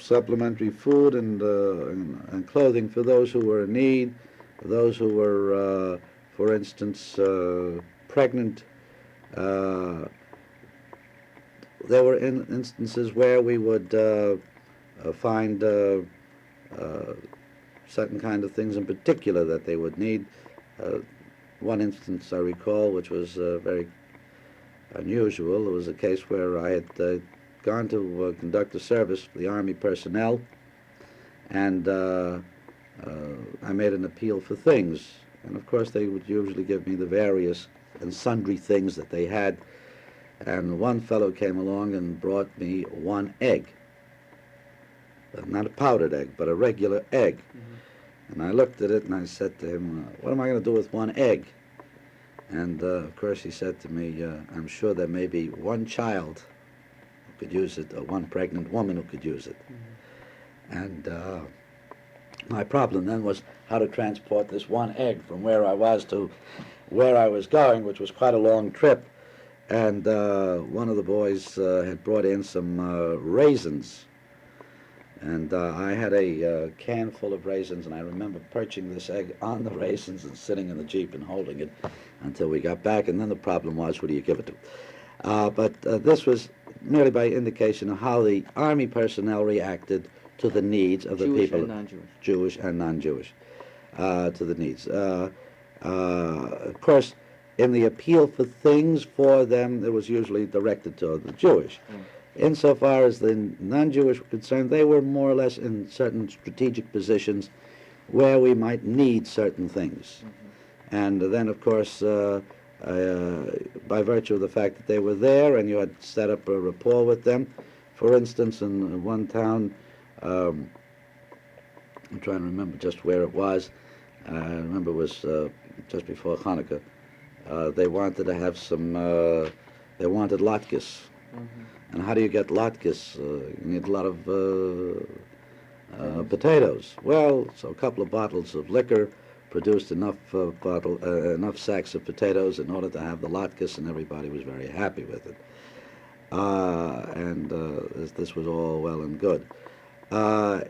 supplementary food and clothing for those who were in need, those who were, for instance, pregnant. There were instances where we would find certain kind of things in particular that they would need. One instance I recall, which was very unusual, there was a case where I had gone to conduct a service for the Army personnel, and I made an appeal for things. And of course they would usually give me the various and sundry things that they had. And one fellow came along and brought me one egg. Not a powdered egg, but a regular egg. Mm-hmm. And I looked at it and I said to him, what am I going to do with one egg? And of course he said to me, I'm sure there may be one child who could use it, or one pregnant woman who could use it. Mm-hmm. And my problem then was how to transport this one egg from where I was to where I was going, which was quite a long trip. And one of the boys had brought in some raisins. And I had a can full of raisins, and I remember perching this egg on the raisins and sitting in the Jeep and holding it until we got back. And then the problem was, who do you give it to? But this was merely by indication of how the Army personnel reacted to the needs of the Jewish people. And non-Jewish. Jewish and non-Jewish, to the needs. Of course, in the appeal for things for them, it was usually directed to the Jewish. Insofar as the non-Jewish were concerned, they were more or less in certain strategic positions where we might need certain things. Mm-hmm. And then, of course, by virtue of the fact that they were there and you had set up a rapport with them, for instance, in one town, I'm trying to remember just where it was. I remember it was just before Hanukkah. They wanted to have some, they wanted latkes. Mm-hmm. And how do you get latkes? You need a lot of potatoes. Well, so a couple of bottles of liquor produced enough enough sacks of potatoes in order to have the latkes, and everybody was very happy with it. This was all well and good.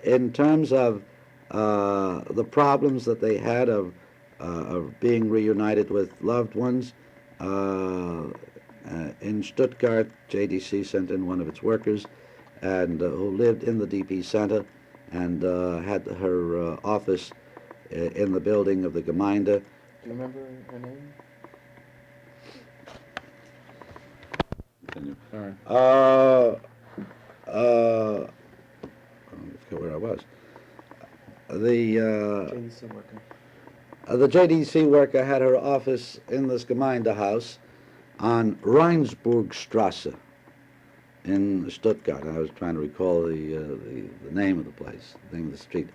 In terms of the problems that they had of being reunited with loved ones, in Stuttgart, JDC sent in one of its workers, and who lived in the DP Center, and had her office in the building of the Gemeinde. Do you remember her name? Continue. All right. I forget where I was. The JDC worker. The JDC worker had her office in this Gemeinde house on Rheinsburgstrasse in Stuttgart. I was trying to recall the name of the place, the name of the street.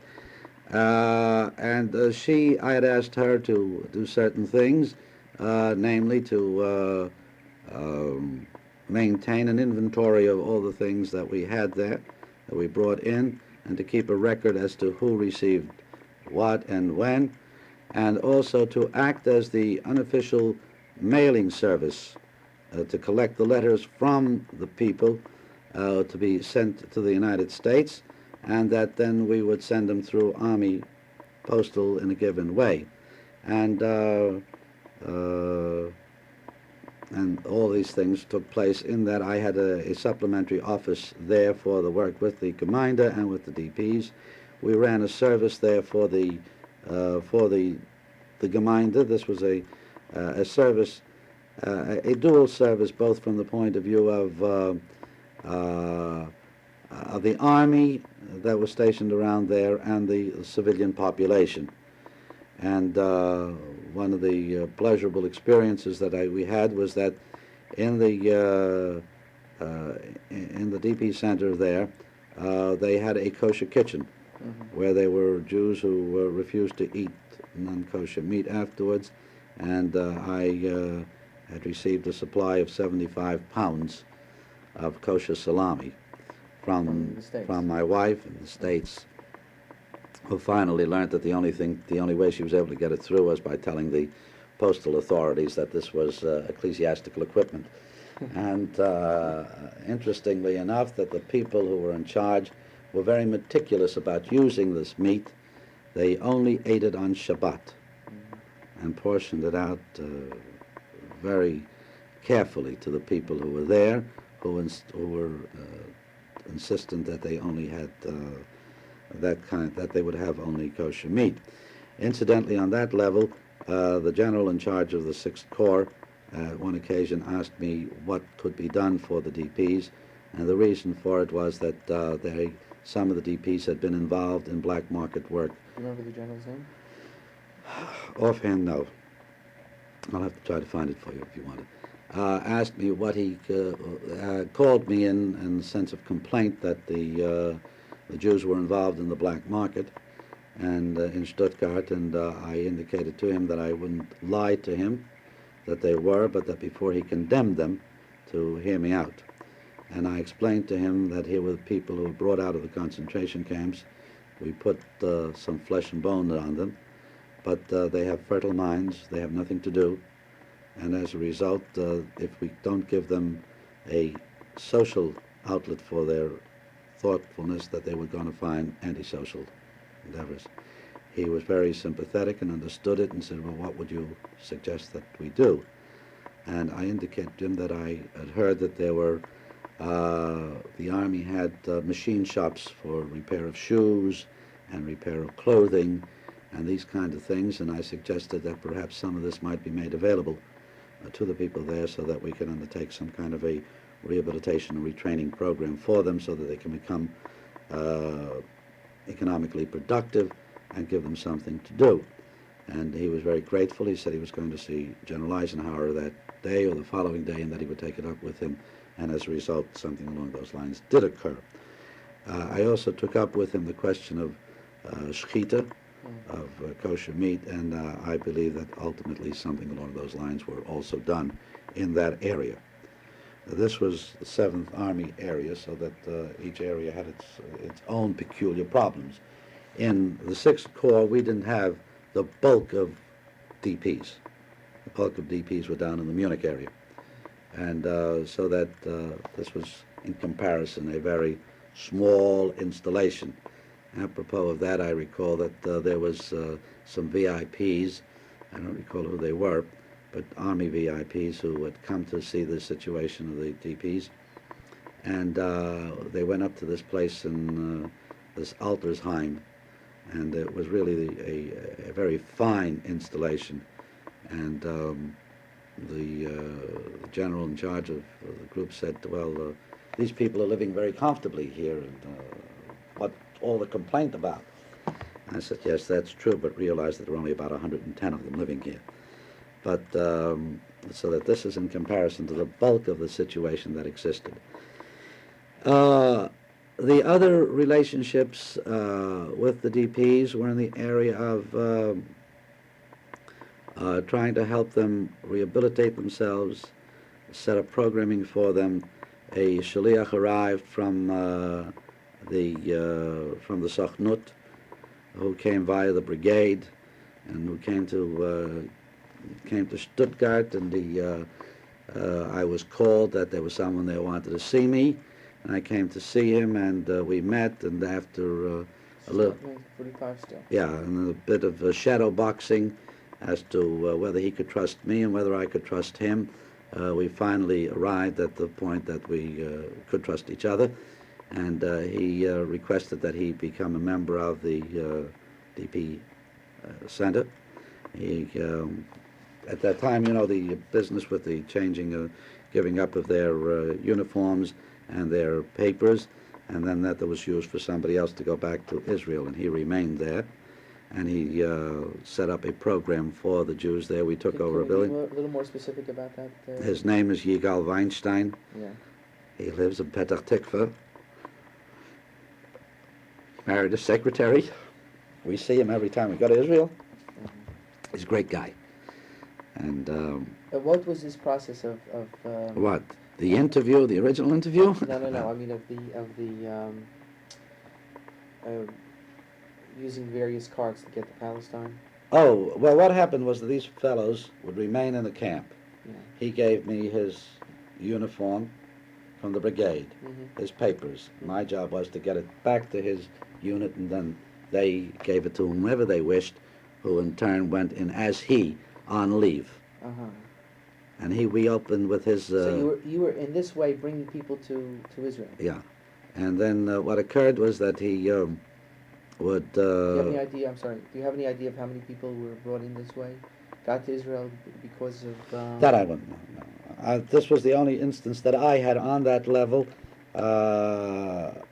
I had asked her to do certain things, namely to maintain an inventory of all the things that we had there, that we brought in, and to keep a record as to who received what and when, and also to act as the unofficial mailing service to collect the letters from the people to be sent to the United States, and that then we would send them through Army postal in a given way. And all these things took place in that I had a supplementary office there for the work with the Gemeinde and with the DPs. We ran a service there for the Gemeinde. This was a service, a dual service, both from the point of view of the Army that was stationed around there and the civilian population. And one of the pleasurable experiences that we had was that in the DP Center there, they had a kosher kitchen, mm-hmm. where there were Jews who refused to eat non-kosher meat afterwards, and I had received a supply of 75 pounds of kosher salami from my wife in the States, who finally learned that the only way she was able to get it through was by telling the postal authorities that this was ecclesiastical equipment. And interestingly enough, that the people who were in charge were very meticulous about using this meat. They only ate it on Shabbat and portioned it out very carefully to the people who were there, who were insistent that they only had that they would have only kosher meat. Incidentally, on that level, the general in charge of the 6th Corps at one occasion asked me what could be done for the DPs, and the reason for it was that some of the DPs had been involved in black market work. Do you remember the general's name? Offhand, no. I'll have to try to find it for you if you want it. Asked me what he called me in a sense of complaint that the Jews were involved in the black market and in Stuttgart, and I indicated to him that I wouldn't lie to him that they were, but that before he condemned them, to hear me out. And I explained to him that here were people who were brought out of the concentration camps. We put some flesh and bone on them, but they have fertile minds, they have nothing to do, and as a result, if we don't give them a social outlet for their thoughtfulness, that they were going to find antisocial endeavors. He was very sympathetic and understood it and said, well, what would you suggest that we do? And I indicated to him that I had heard that there were, the Army had machine shops for repair of shoes and repair of clothing and these kind of things, and I suggested that perhaps some of this might be made available to the people there so that we can undertake some kind of a rehabilitation and retraining program for them so that they can become economically productive and give them something to do. And he was very grateful. He said he was going to see General Eisenhower that day or the following day and that he would take it up with him, and as a result something along those lines did occur. I also took up with him the question of shechita, of kosher meat, and I believe that ultimately something along those lines were also done in that area. This was the 7th Army area, so that each area had its own peculiar problems. In the 6th Corps, we didn't have the bulk of DPs. The bulk of DPs were down in the Munich area. And so that this was, in comparison, a very small installation. Apropos of that, I recall that there was some VIPs, I don't recall who they were, but Army VIPs who had come to see the situation of the DPs. And they went up to this place in this Altersheim, and it was really a very fine installation. And the general in charge of the group said, well, these people are living very comfortably here, and what all the complaint about? I said, yes, that's true, but realize that there are only about 110 of them living here. But so that this is in comparison to the bulk of the situation that existed. The other relationships with the DPs were in the area of trying to help them rehabilitate themselves, set up programming for them. A shaliach arrived from the Sochnut, who came via the brigade, and who came to Stuttgart, and I was called that there was someone there who wanted to see me, and I came to see him, and we met, and after a little, 45 still. yeah, and a bit of shadow boxing as to whether he could trust me and whether I could trust him, we finally arrived at the point that we could trust each other, and he requested that he become a member of the DP Center. He, at that time, you know, the business with the changing, giving up of their uniforms and their papers, and then that was used for somebody else to go back to Israel, and he remained there. And he set up a program for the Jews there. We took over a building. Can you be a little more specific about that? His name is Yigal Weinstein. Yeah. He lives in Petach Tikva. Married a secretary. We see him every time we go to Israel. Mm-hmm. He's a great guy. And what was this process of what? The interview, the original interview? No. I mean of the using various carts to get to Palestine. Oh, well, what happened was that these fellows would remain in the camp. Yeah. He gave me his uniform from the brigade, Mm-hmm. his papers. My job was to get it back to his unit, and then they gave it to whomever they wished, who in turn went in as he on leave. Uh-huh. And we opened with his... So you were in this way bringing people to Israel. Yeah. And then what occurred was that he would... Do you have any idea, I'm sorry, do you have any idea of how many people were brought in this way? Got to Israel because of... That I wouldn't know, no. This was the only instance that I had on that level. That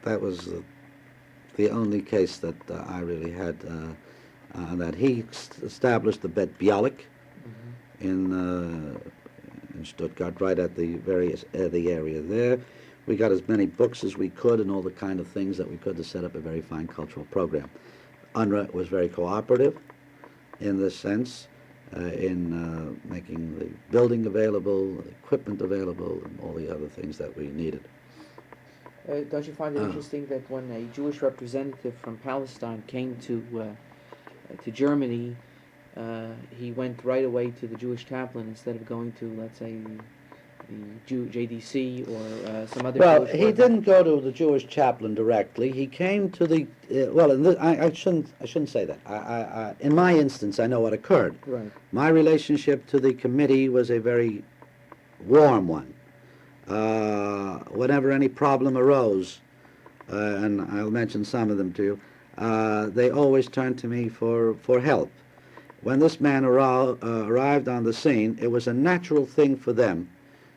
was the only case that I really had, that he established the Bet Bialik in Stuttgart, right at the the area there. We got as many books as we could and all the kind of things that we could to set up a very fine cultural program. UNRWA was very cooperative in this sense, in making the building available, the equipment available, and all the other things that we needed. Don't you find it interesting that when a Jewish representative from Palestine came to Germany, he went right away to the Jewish chaplain instead of going to, let's say, the JDC or some other... Well, Jewish he didn't go to the Jewish chaplain directly. He came to the... I shouldn't say that. In my instance, I know what occurred. Right. My relationship to the committee was a very warm one. Whenever any problem arose, and I'll mention some of them to you, they always turned to me for help. When this man arrived on the scene, it was a natural thing for them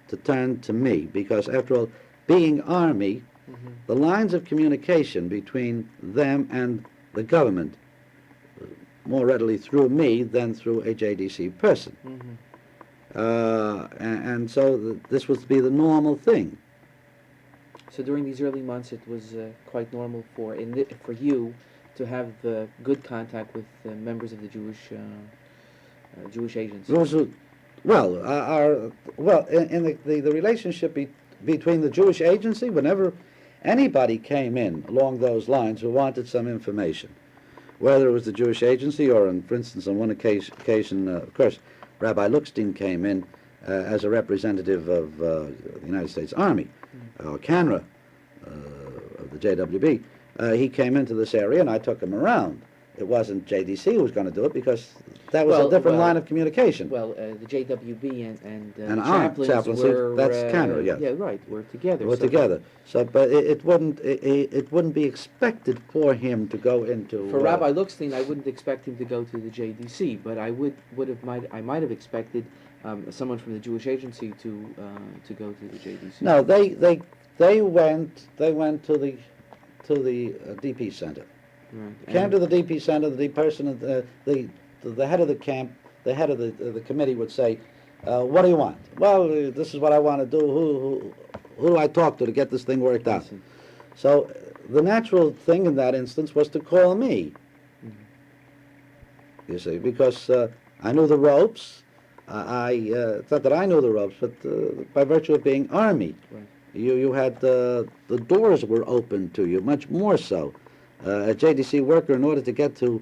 to turn to me, because after all, being Army, the lines of communication between them and the government more readily through me than through a JDC person. And so this was to be the normal thing. So during these early months, it was quite normal for you to have good contact with members of the Jewish agency. In the relationship between the Jewish agency, whenever anybody came in along those lines who wanted some information, whether it was the Jewish agency or, for instance, on one occasion, of course, Rabbi Lookstein came in as a representative of the United States Army, or CANRA, of the JWB. He came into this area, and I took him around. It wasn't JDC who was going to do it, because that was a different line of communication. Well, the JWB and chaplains were... that's CANRA, yes. Yeah, right, we're together. We're together. So, but it wouldn't be expected for him to go into... For Rabbi Lookstein, I wouldn't expect him to go to the JDC, but I might have expected someone from the Jewish agency to go to the JDC. No, they went to the DP center. Right. Came to the DP center. The person, the head of the camp, the head of the committee would say, "What do you want?" "Well, this is what I want to do. Who do I talk to get this thing worked out?" So the natural thing in that instance was to call me. You see, because I knew the ropes. It's not that I knew the ropes, but by virtue of being Army, Right. you had the doors were open to you, much more so. A JDC worker, in order to get to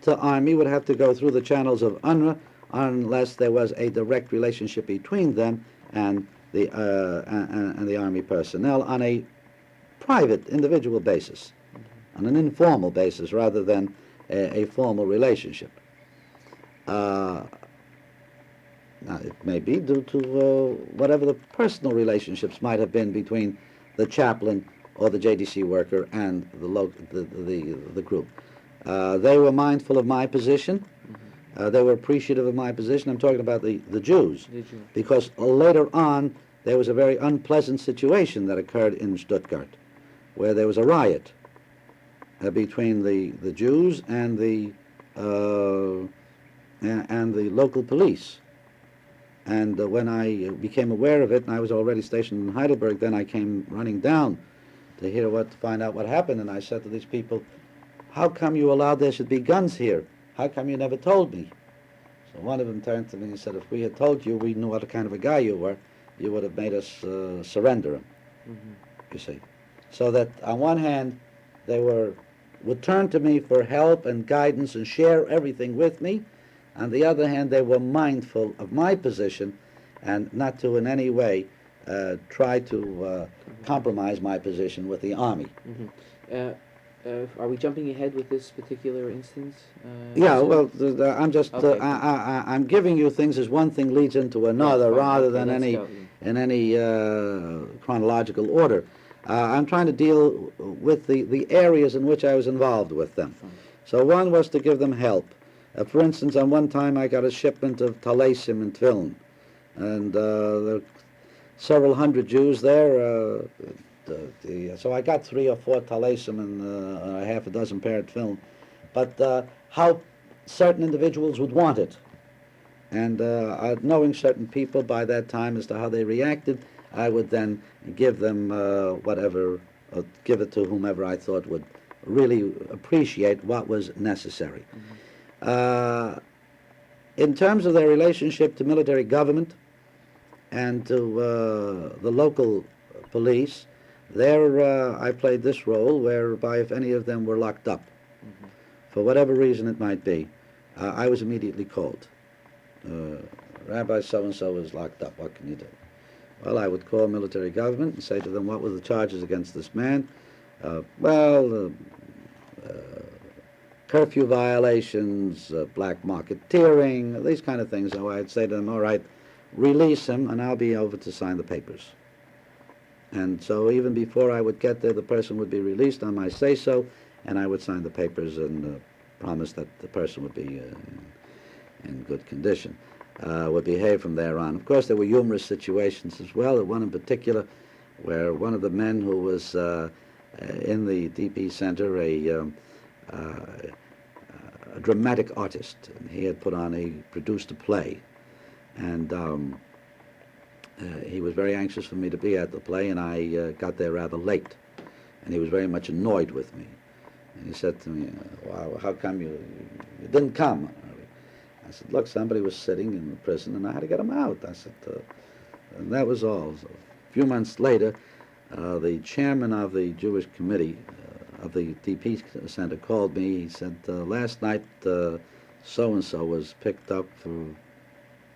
Army, would have to go through the channels of UNRWA, unless there was a direct relationship between them and the Army personnel on a private, individual basis, on an informal basis, rather than a formal relationship. Now, it may be due to whatever the personal relationships might have been between the chaplain or the JDC worker and the group. They were mindful of my position. They were appreciative of my position. I'm talking about the Jews. Because later on, there was a very unpleasant situation that occurred in Stuttgart, where there was a riot between the Jews and the local police. And when I became aware of it, and I was already stationed in Heidelberg, then I came running down to find out what happened. And I said to these people, "How come you allowed there should be guns here? How come you never told me?" So one of them turned to me and said, "If we had told you, we knew what kind of a guy you were, you would have made us surrender him." You see. So that on one hand, they would turn to me for help and guidance and share everything with me. On the other hand, they were mindful of my position and not to in any way try to compromise my position with the Army. Are we jumping ahead with this particular instance? Yeah, well, I'm just I'm giving you things as one thing leads into another, rather than in any chronological order. I'm trying to deal with the areas in which I was involved with them. So one was to give them help. For instance, on one time I got a shipment of talasim and tefillin, and there were several hundred Jews there. So I got 3 or 4 talasim and a half a dozen pair of tefillin. But how certain individuals would want it, and knowing certain people by that time as to how they reacted, I would then give them whatever, give it to whomever I thought would really appreciate what was necessary. In terms of their relationship to military government and to the local police, there I played this role whereby if any of them were locked up, for whatever reason it might be, I was immediately called. Rabbi so-and-so is locked up, what can you do? Well, I would call military government and say to them, what were the charges against this man? Curfew violations, black marketeering, these kind of things. So I'd say to them, all right, release him and I'll be over to sign the papers. And so even before I would get there, the person would be released on my say-so, and I would sign the papers and promise that the person would be in good condition, would behave from there on. Of course, there were humorous situations as well. One in particular where one of the men who was in the DP Center, a dramatic artist, and he had produced a play, and he was very anxious for me to be at the play, and I got there rather late, and he was very much annoyed with me. And he said to me, wow, how come you didn't come? I said, look, somebody was sitting in the prison, and I had to get him out. I said, and that was all. So a few months later, the chairman of the Jewish committee of the DP Center called me. He said, last night so-and-so was picked up for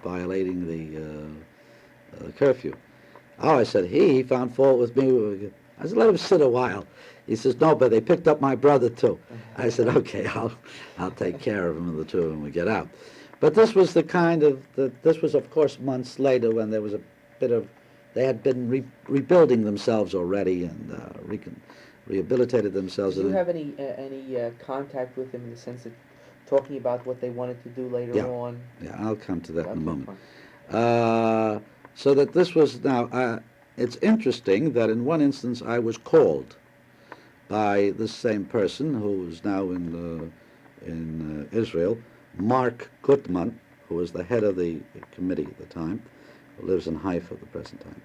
violating the curfew. Oh, I said, he found fault with me. I said, let him sit a while. He says, no, but they picked up my brother too. I said, okay, I'll take care of him, and the two of them will get out. But this was this was of course months later when there was a bit of, they had been rebuilding themselves already and rehabilitated themselves. Did you have any contact with them in the sense of talking about what they wanted to do later on? Yeah, I'll come to that in a moment. So that this was now, it's interesting that in one instance I was called by this same person who is now in Israel, Mark Gutman, who was the head of the committee at the time, who lives in Haifa at the present time.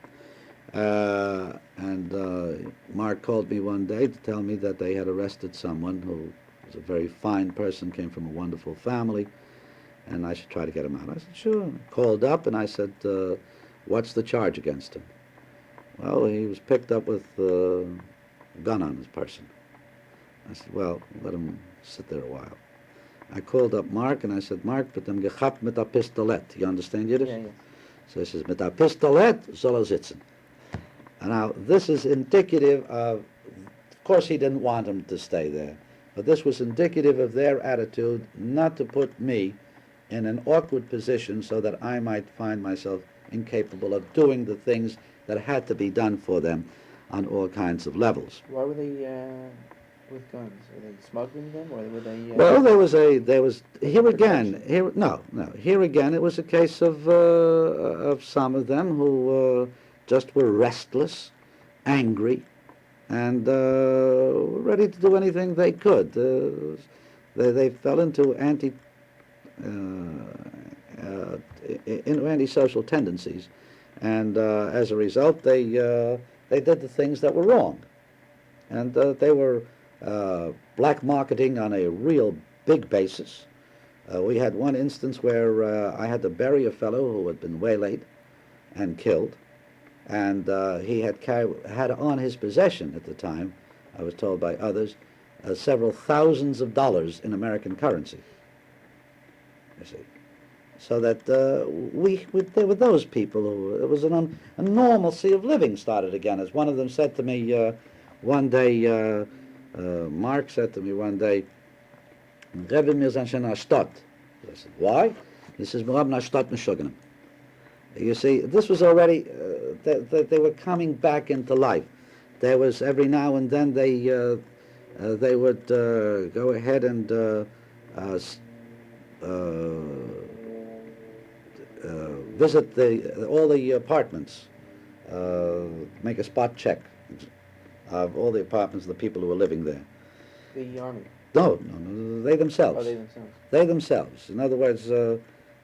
And Mark called me one day to tell me that they had arrested someone who was a very fine person, came from a wonderful family, and I should try to get him out. I said, sure. Called up and I said, what's the charge against him? Well, he was picked up with a gun on his person. I said, well, let him sit there a while. I called up Mark and I said, Mark, wird ihm gehabt mit a Pistolet. You understand Yiddish? Yeah. So he says, mit a Pistolet soll sitzen. And now, this is indicative of course he didn't want him to stay there, but this was indicative of their attitude not to put me in an awkward position so that I might find myself incapable of doing the things that had to be done for them on all kinds of levels. Why were they with guns? Were they smuggling them, or were they? Well, there was here again. Here again, it was a case of some of them who just were restless, angry, and ready to do anything they could. They fell into antisocial tendencies, and as a result, they did the things that were wrong, and they were black marketing on a real big basis. We had one instance where I had to bury a fellow who had been waylaid and killed, and he had on his possession at the time, I was told by others, several thousands of dollars in American currency. You see. So that there were those people who, it was a normalcy of living started again. As one of them said to me one day, Mark said to me one day, Rebbe, mir sind schon in der Stadt. I said, why? He says, wir haben eine Stadt Meshuggenen. You see, this was already, they were coming back into life. There was, every now and then, they would go ahead and visit all the apartments, make a spot check of all the apartments of the people who were living there. The army? No, they themselves. Oh, they themselves. They themselves. In other words,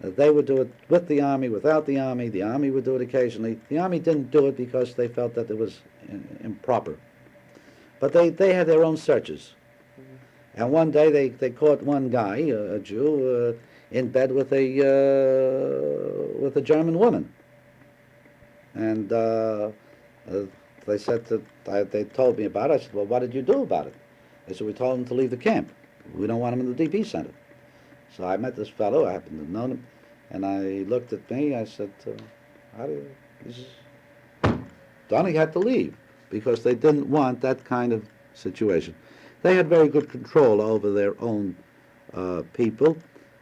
they would do it with the army, without the army. The army would do it occasionally. The army didn't do it because they felt that it was improper. But they had their own searches. Mm-hmm. And one day they caught one guy, a Jew, in bed with a German woman. And they said that they told me about it. I said, well, what did you do about it? They said, we told him to leave the camp. We don't want him in the DP center. So I met this fellow, I happened to have known him, and I looked at me, I said, how do you, he says, Donnie had to leave, because they didn't want that kind of situation. They had very good control over their own people,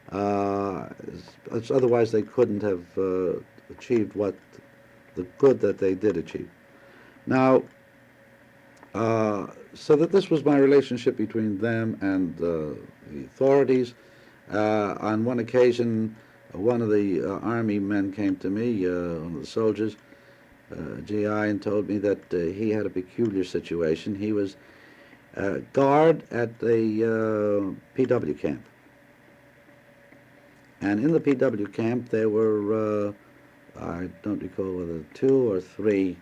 otherwise they couldn't have achieved what the good that they did achieve. Now, so that this was my relationship between them and the authorities. On one occasion, one of the army men came to me, one of the soldiers, GI, and told me that he had a peculiar situation. He was guard at the PW camp. And in the PW camp there were, I don't recall whether 2 or 3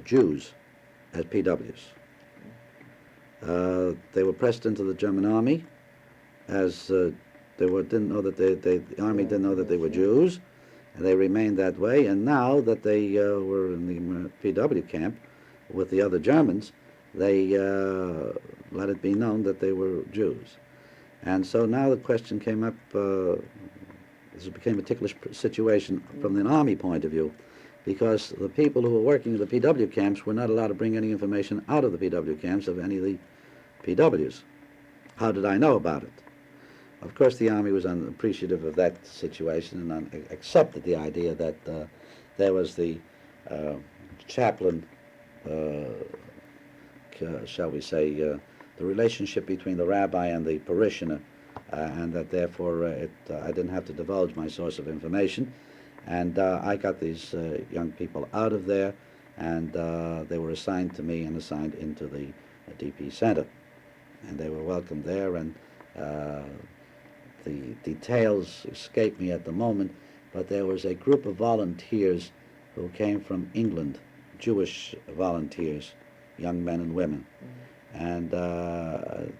Jews as PWs. They were pressed into the German army, as didn't know that the army didn't know that they were Jews, and they remained that way. And now that they were in the PW camp with the other Germans, they let it be known that they were Jews. And so now the question came up, this became a ticklish situation from the army point of view, because the people who were working in the PW camps were not allowed to bring any information out of the PW camps of any of the PWs. How did I know about it? Of course, the army was unappreciative of that situation and accepted the idea that there was the chaplain, shall we say, the relationship between the rabbi and the parishioner, and that therefore I didn't have to divulge my source of information. And I got these young people out of there, and they were assigned to me and assigned into the DP Center. And they were welcomed there, and the details escape me at the moment, but there was a group of volunteers who came from England, Jewish volunteers, young men and women. And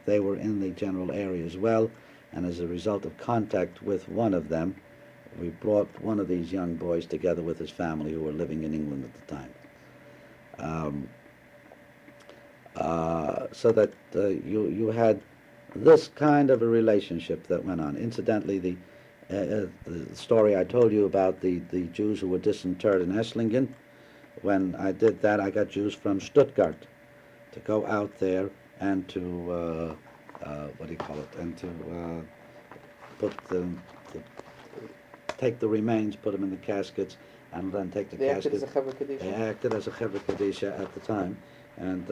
they were in the general area as well, and as a result of contact with one of them, we brought one of these young boys together with his family who were living in England at the time. So that you had this kind of a relationship that went on. Incidentally, the story I told you about the Jews who were disinterred in Esslingen, when I did that, I got Jews from Stuttgart to go out there and to, what do you call it, and to take the remains, put them in the caskets, and then take the caskets. They acted as a Chevra Kadisha at the time, and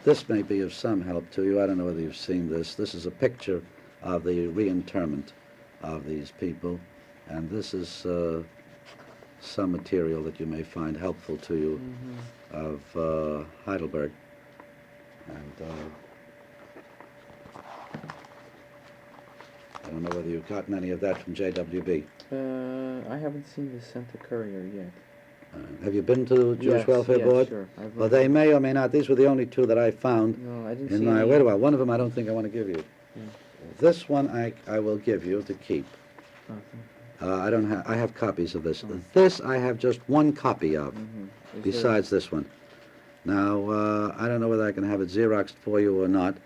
this may be of some help to you. I don't know whether you've seen this. This is a picture of the reinterment of these people, and this is some material that you may find helpful to you of Heidelberg. And I don't know whether you've gotten any of that from JWB. I haven't seen the Santa Courier yet. Have you been to the Jewish Welfare Board? Sure. Well, they may or may not. These were the only 2 that I found. No, I didn't in see my, any. wait a while. One of them I don't think I want to give you. Yeah. This one I will give you to keep. Okay. I have copies of this. This I have just one copy of, besides this one. Now, I don't know whether I can have it Xeroxed for you or not.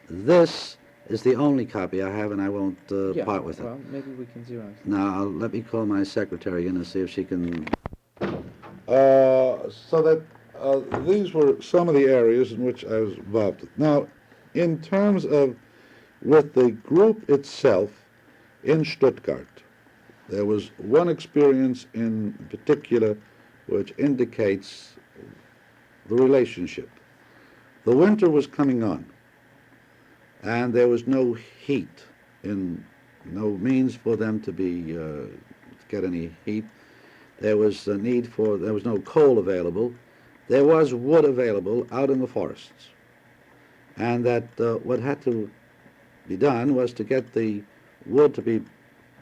This is the only copy I have, and I won't part with it. Well, maybe we can Xerox. Now, let me call my secretary in and see if she can... So that these were some of the areas in which I was involved. Now, in terms of with the group itself in Stuttgart, there was one experience in particular which indicates the relationship. The winter was coming on, and there was no heat, no means for them to get any heat. There was a need for, there was no coal available. There was wood available out in the forests. And that what had to be done was to get the wood to be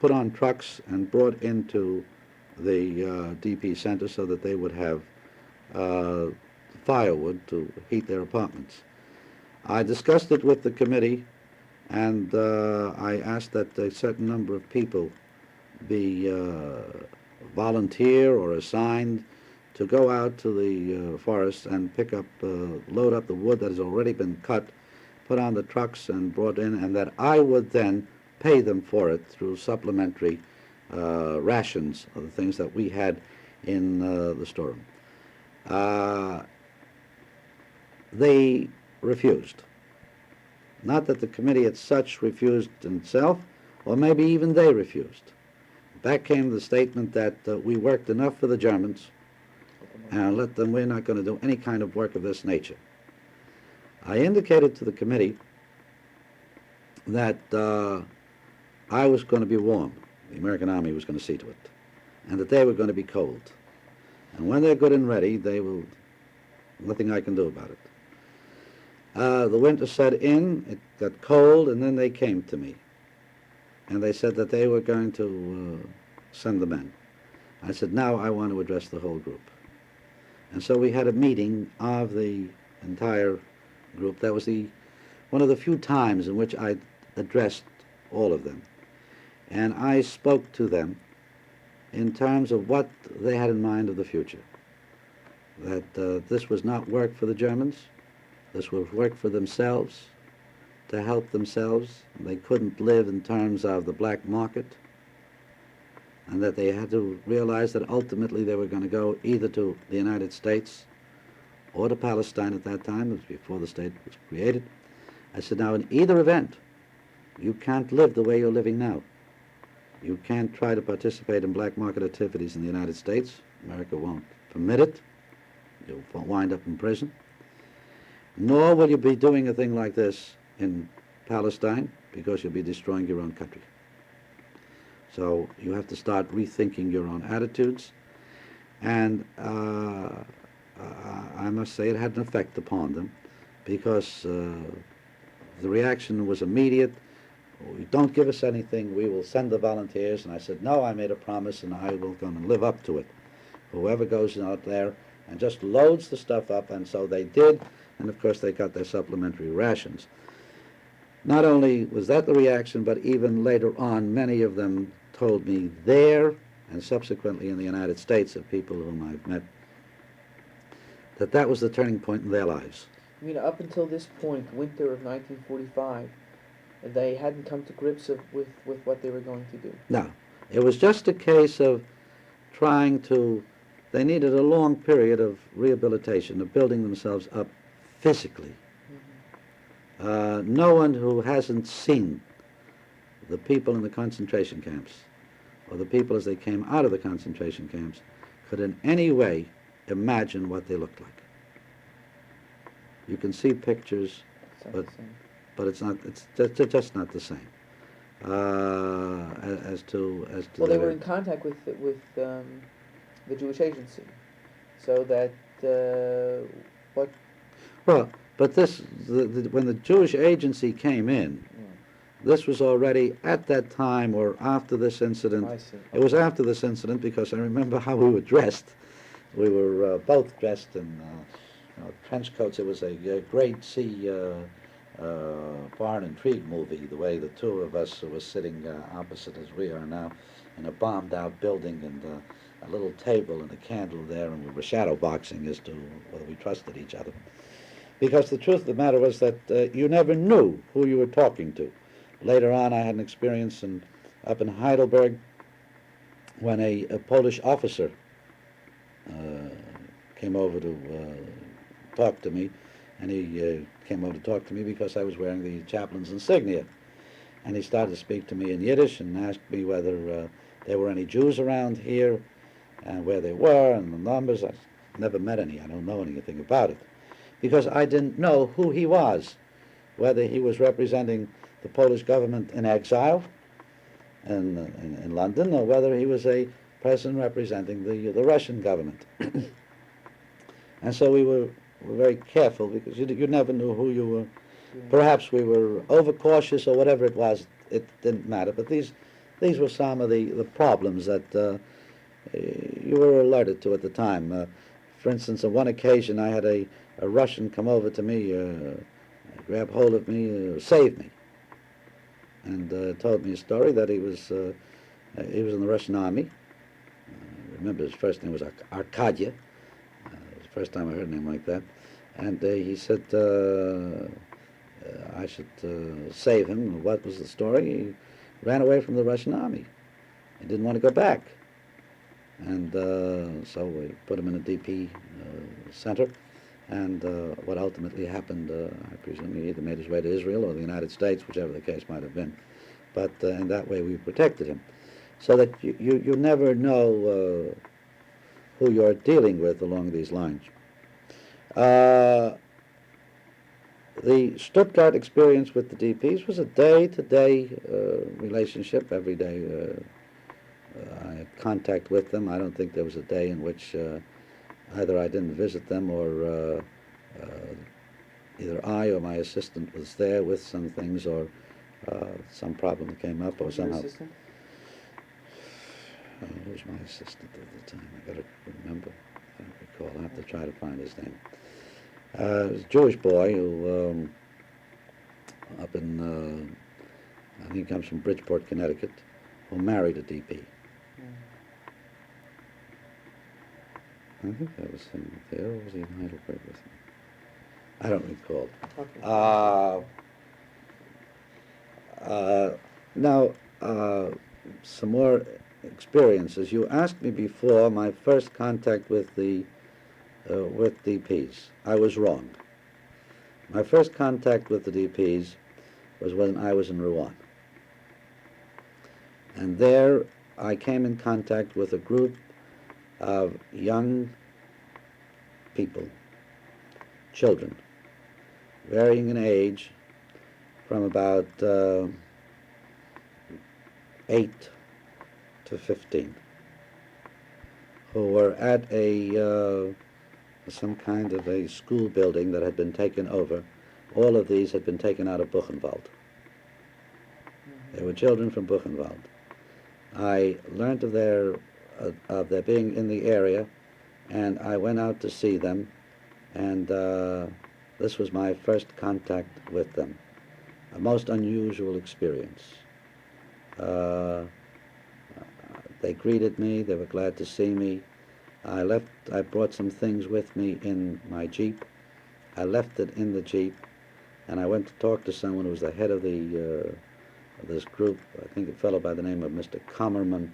put on trucks and brought into the DP center so that they would have firewood to heat their apartments. I discussed it with the committee, and I asked that a certain number of people be volunteer or assigned to go out to the forest and pick up, load up the wood that has already been cut, put on the trucks and brought in, and that I would then pay them for it through supplementary rations of the things that we had in the storeroom. They refused. Not that the committee as such refused itself, or maybe even they refused. Back came the statement that we worked enough for the Germans, and we're not going to do any kind of work of this nature. I indicated to the committee that I was going to be warm. The American Army was going to see to it, and that they were going to be cold. And when they're good and ready, they will, nothing I can do about it. The winter set in, it got cold, and then they came to me. And they said that they were going to send the men. I said, now I want to address the whole group. And so we had a meeting of the entire group. That was one of the few times in which I addressed all of them. And I spoke to them in terms of what they had in mind of the future. That this was not work for the Germans. This was work for themselves, to help themselves. They couldn't live in terms of the black market, and that they had to realize that ultimately they were going to go either to the United States or to Palestine at that time. It was before the state was created. I said, now in either event, you can't live the way you're living now. You can't try to participate in black market activities in the United States. America won't permit it. You'll wind up in prison. Nor will you be doing a thing like this in Palestine, because you'll be destroying your own country. So you have to start rethinking your own attitudes. And I must say it had an effect upon them, because the reaction was immediate. Don't give us anything, we will send the volunteers. And I said, no, I made a promise, and I will go and live up to it. Whoever goes out there and just loads the stuff up, and so they did. And of course they got their supplementary rations. Not only was that the reaction, but even later on, many of them told me there, and subsequently in the United States of people whom I've met, that that was the turning point in their lives. I mean, up until this point, winter of 1945, they hadn't come to grips with what they were going to do. No. It was just a case of trying to, they needed a long period of rehabilitation, of building themselves up physically. No one who hasn't seen the people in the concentration camps, or the people as they came out of the concentration camps, could in any way imagine what they looked like. You can see pictures, but it's not. It's just not the same. As to. Well, they were in contact with the Jewish agency, so that what. Well, but this, when the Jewish agency came in, this was already at that time or after this incident. I see. It was after this incident, because I remember how we were dressed. We were both dressed in trench coats. It was a great Foreign Intrigue movie, the way the two of us were sitting opposite as we are now in a bombed-out building, and a little table and a candle there, and we were shadow boxing as to whether we trusted each other. because the truth of the matter was that you never knew who you were talking to. Later on, I had an experience up in Heidelberg when a Polish officer came over to talk to me, and he came over to talk to me because I was wearing the chaplain's insignia. And he started to speak to me in Yiddish and asked me whether there were any Jews around here and where they were and the numbers. I never met any. I don't know anything about it because I didn't know who he was, whether he was representing the Polish government in exile in London or whether he was a person representing the Russian government. And so we were very careful because you never knew who you were. Perhaps we were overcautious or whatever it was. It didn't matter. But these were some of the problems that you were alerted to at the time. For instance, on one occasion, I had a Russian come over to me, grab hold of me, save me, and told me a story that he was in the Russian army. I remember his first name was Arkadia. It was the first time I heard a name like that. And he said I should save him. What was the story? He ran away from the Russian army. He didn't want to go back. And so we put him in a DP center. And what ultimately happened, I presume he either made his way to Israel or the United States, whichever the case might have been. But in that way we protected him. So that you never know who you're dealing with along these lines. The Stuttgart experience with the DPs was a day-to-day relationship. Every day I had contact with them. I don't think there was a day in which either I didn't visit them or either I or my assistant was there with some things or some problem came up or somehow. Your assistant? Who was my assistant at the time? I got to remember. I don't recall. I have to try to find his name. He was a Jewish boy who, up in, I think he comes from Bridgeport, Connecticut, who married a DP. I think that was him there, or was he in Heidelberg with me? I don't recall. Okay. Now, some more experiences. You asked me before my first contact with DPs. I was wrong. My first contact with the DPs was when I was in Rouen. And there I came in contact with a group of young people, children, varying in age from about 8 to 15, who were at some kind of a school building that had been taken over. All of these had been taken out of Buchenwald. They were children from Buchenwald. I learned of their being in the area, and I went out to see them, and this was my first contact with them. A most unusual experience. They greeted me, they were glad to see me. I brought some things with me in my Jeep. I left it in the Jeep, and I went to talk to someone who was the head of this group. I think a fellow by the name of Mr. Kammerman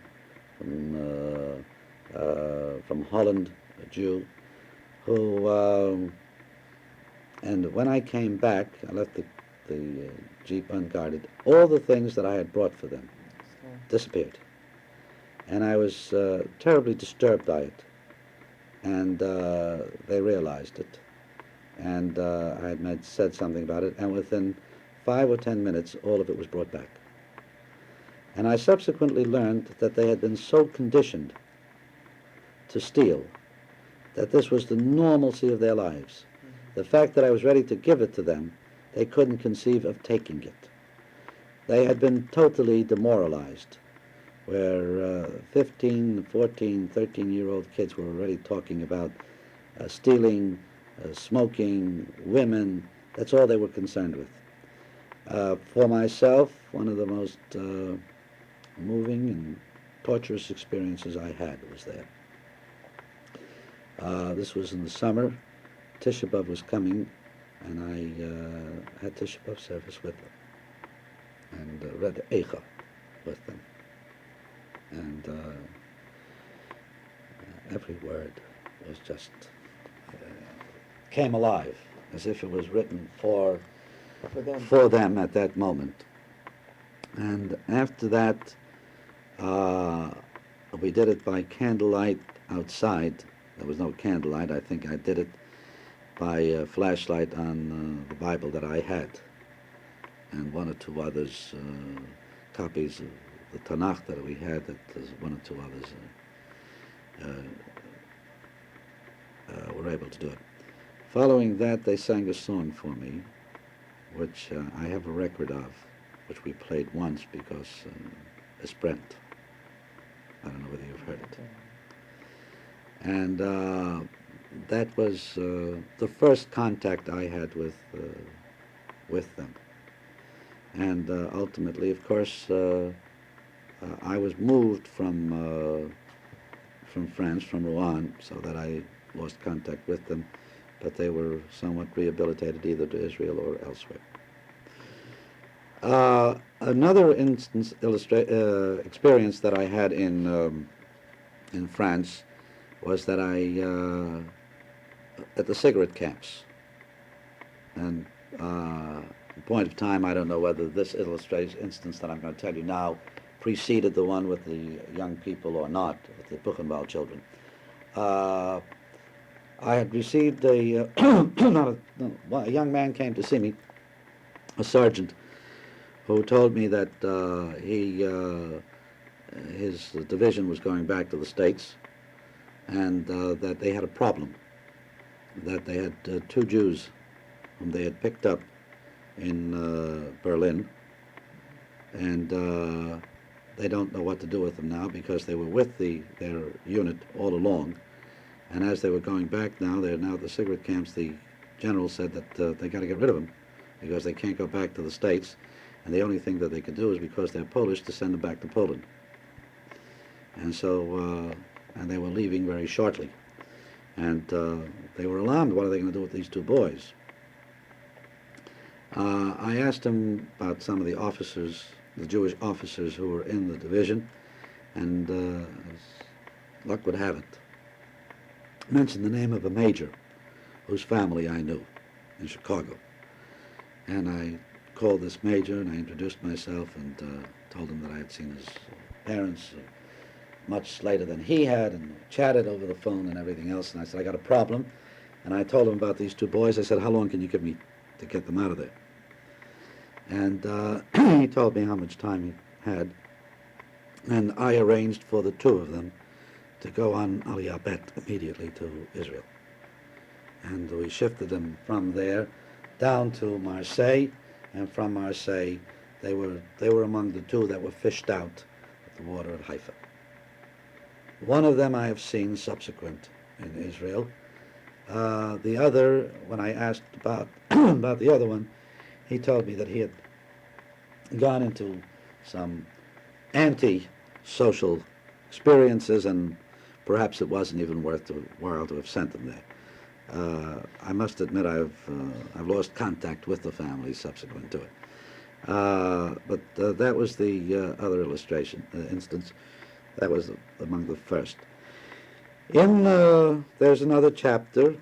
from Holland, a Jew, who, and when I came back, I left the Jeep unguarded. All the things that I had brought for them disappeared. And I was terribly disturbed by it. And they realized it. And I had said something about it, and within 5 or 10 minutes, all of it was brought back. And I subsequently learned that they had been so conditioned to steal that this was the normalcy of their lives. The fact that I was ready to give it to them, they couldn't conceive of taking it. They had been totally demoralized, where 15, 14, 13-year-old kids were already talking about stealing, smoking, women. That's all they were concerned with. For myself, one of the most moving and torturous experiences I had was there. This was in the summer. Tisha B'Av was coming, and I had Tisha B'Av service with them, and read Eicha with them, and every word was just came alive, as if it was written for them at that moment. And after that, we did it by candlelight outside. There was no candlelight. I think I did it by a flashlight on the Bible that I had, and one or two others, copies of the Tanakh that we had, that there's one or two others were able to do it. Following that, they sang a song for me, which I have a record of, which we played once because it's Brent. I don't know whether you've heard it. And that was the first contact I had with them. And ultimately, of course, I was moved from France, from Rouen, so that I lost contact with them, but they were somewhat rehabilitated either to Israel or elsewhere. Another instance, experience that I had in France was that I, at the cigarette camps, and at point of time, I don't know whether this instance that I'm going to tell you now preceded the one with the young people or not, with the Buchenwald children. I had received a young man came to see me, a sergeant, who told me that his division was going back to the States, and that they had a problem, that they had two Jews whom they had picked up in Berlin, and they don't know what to do with them now because they were with their unit all along, and as they were going back now, they're now at the cigarette camps, the general said that they got to get rid of them because they can't go back to the States, and the only thing that they could do is, because they're Polish, to send them back to Poland. And so, and they were leaving very shortly. And they were alarmed, what are they going to do with these two boys? I asked him about some of the officers, the Jewish officers who were in the division, and as luck would have it, mentioned the name of a major whose family I knew in Chicago. And I called this major, and I introduced myself and told him that I had seen his parents much later than he had, and chatted over the phone and everything else. And I said, I got a problem. And I told him about these two boys. I said, how long can you give me to get them out of there? And he told me how much time he had. And I arranged for the two of them to go on Aliyah Bet immediately to Israel. And we shifted them from there down to Marseille, and from Marseille they were among the two that were fished out of the water at Haifa. One of them I have seen subsequent in Israel. The other, when I asked about about the other one, he told me that he had gone into some anti-social experiences, and perhaps it wasn't even worth the while to have sent them there. I must admit I've lost contact with the family subsequent to it. But that was the other instance. That was among the first. There's another chapter,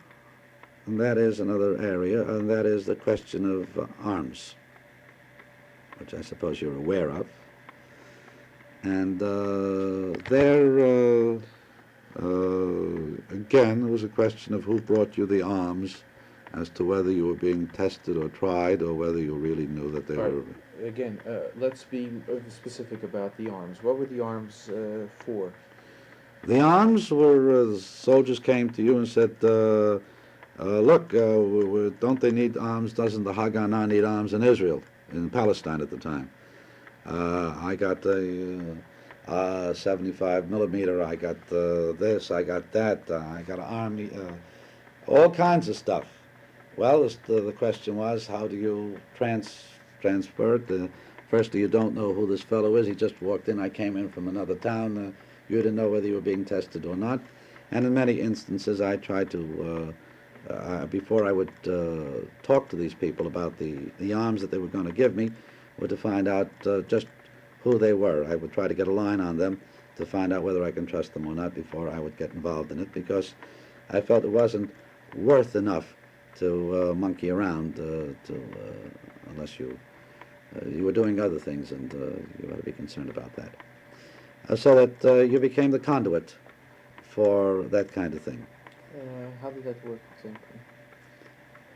and that is another area, and that is the question of arms, which I suppose you're aware of. And there, again, it was a question of who brought you the arms, as to whether you were being tested or tried, or whether you really knew that they were... Again, let's be specific about the arms. What were the arms for? The arms were, soldiers came to you and said, look, don't they need arms? Doesn't the Haganah need arms in Israel, in Palestine at the time? I got a 75 millimeter, I got this, I got that, I got an army, all kinds of stuff. Well, the question was, how do you transfer it? Firstly, you don't know who this fellow is. He just walked in. I came in from another town. You didn't know whether you were being tested or not. And in many instances, I tried to before I would talk to these people about the arms that they were going to give me, were to find out just who they were. I would try to get a line on them to find out whether I can trust them or not before I would get involved in it, because I felt it wasn't worth enough to monkey around unless you were doing other things, and you ought to be concerned about that. So that you became the conduit for that kind of thing. How did that work exactly?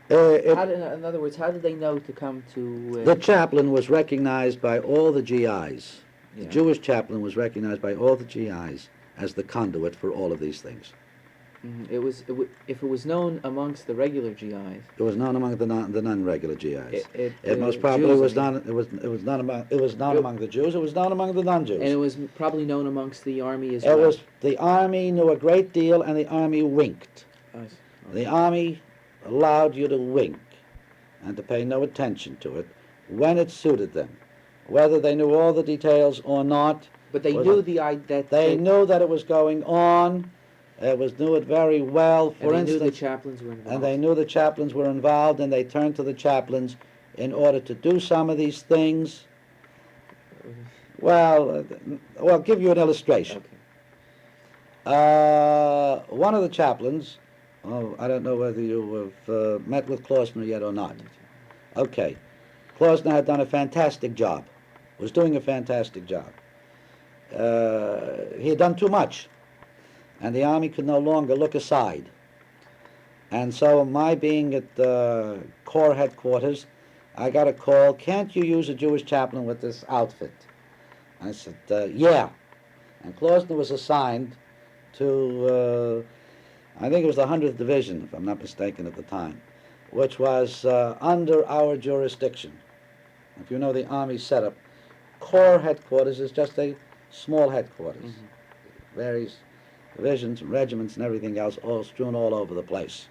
In In other words, how did they know to come to... the chaplain was recognized by all the GIs. The Yeah. Jewish chaplain was recognized by all the GIs as the conduit for all of these things. Mhm. If it was known amongst the regular GIs... It was known among the non-regular GIs. It most Jews, probably was I mean. not. It was not among the Jews. It was known among the non-Jews. And it was probably known amongst the army as It well. was the army knew a great deal, and the army winked. I see. The army allowed you to wink and to pay no attention to it when it suited them, whether they knew all the details or not. But they was knew it- that They knew that it was going on. Knew it very well. For and they knew the instance, chaplains were involved. and they knew the chaplains were involved, and they turned to the chaplains in order to do some of these things. Well, I'll give you an illustration. Okay. One of the chaplains, I don't know whether you have met with Klausner yet or not. Okay. Klausner had done a fantastic job, was doing a fantastic job. He had done too much, and the army could no longer look aside. And so my being at Corps headquarters, I got a call, can't you use a Jewish chaplain with this outfit? I said, yeah. And Klausner was assigned to, I think it was the 100th Division, if I'm not mistaken at the time, which was under our jurisdiction. If you know the Army setup, Corps headquarters is just a small headquarters. Mm-hmm. Various divisions and regiments and everything else all strewn all over the place.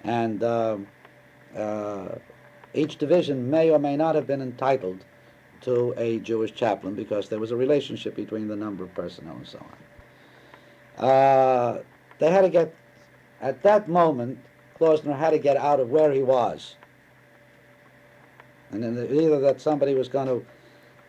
And each division may or may not have been entitled to a Jewish chaplain because there was a relationship between the number of personnel and so on. They had to get, at that moment, Klausner had to get out of where he was. And then either that somebody was going to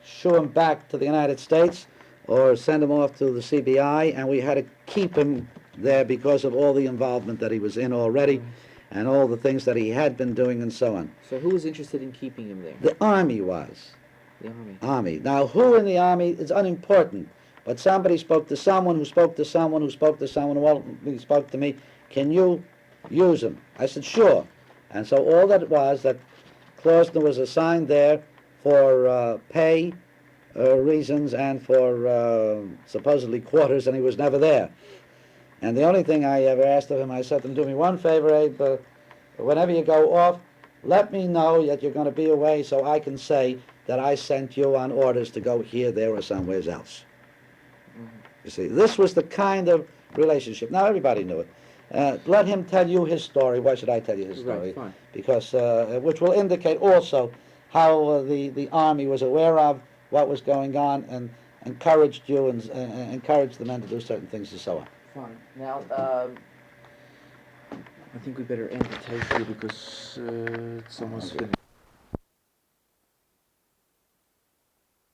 shoo him back to the United States or send him off to the CBI, and we had to keep him there because of all the involvement that he was in already and all the things that he had been doing and so on. So who was interested in keeping him there? The Army was. The army. Army. Now, who in the Army is unimportant, but somebody spoke to someone who spoke to someone who spoke to someone who ultimately spoke to me. Can you use him? I said, sure. And so all that was that Klausner was assigned there for pay reasons and for supposedly quarters, and he was never there. And the only thing I ever asked of him, I said to him, do me one favor, Abe, whenever you go off, let me know that you're going to be away so I can say that I sent you on orders to go here, there, or somewhere else. Mm-hmm. You see, this was the kind of relationship. Now, everybody knew it. Let him tell you his story. Why should I tell you his story? Right, fine. Because, which will indicate also how the Army was aware of what was going on and encouraged you and encouraged the men to do certain things and so on. Fine. Now, I think we better end the tape here because it's almost finished.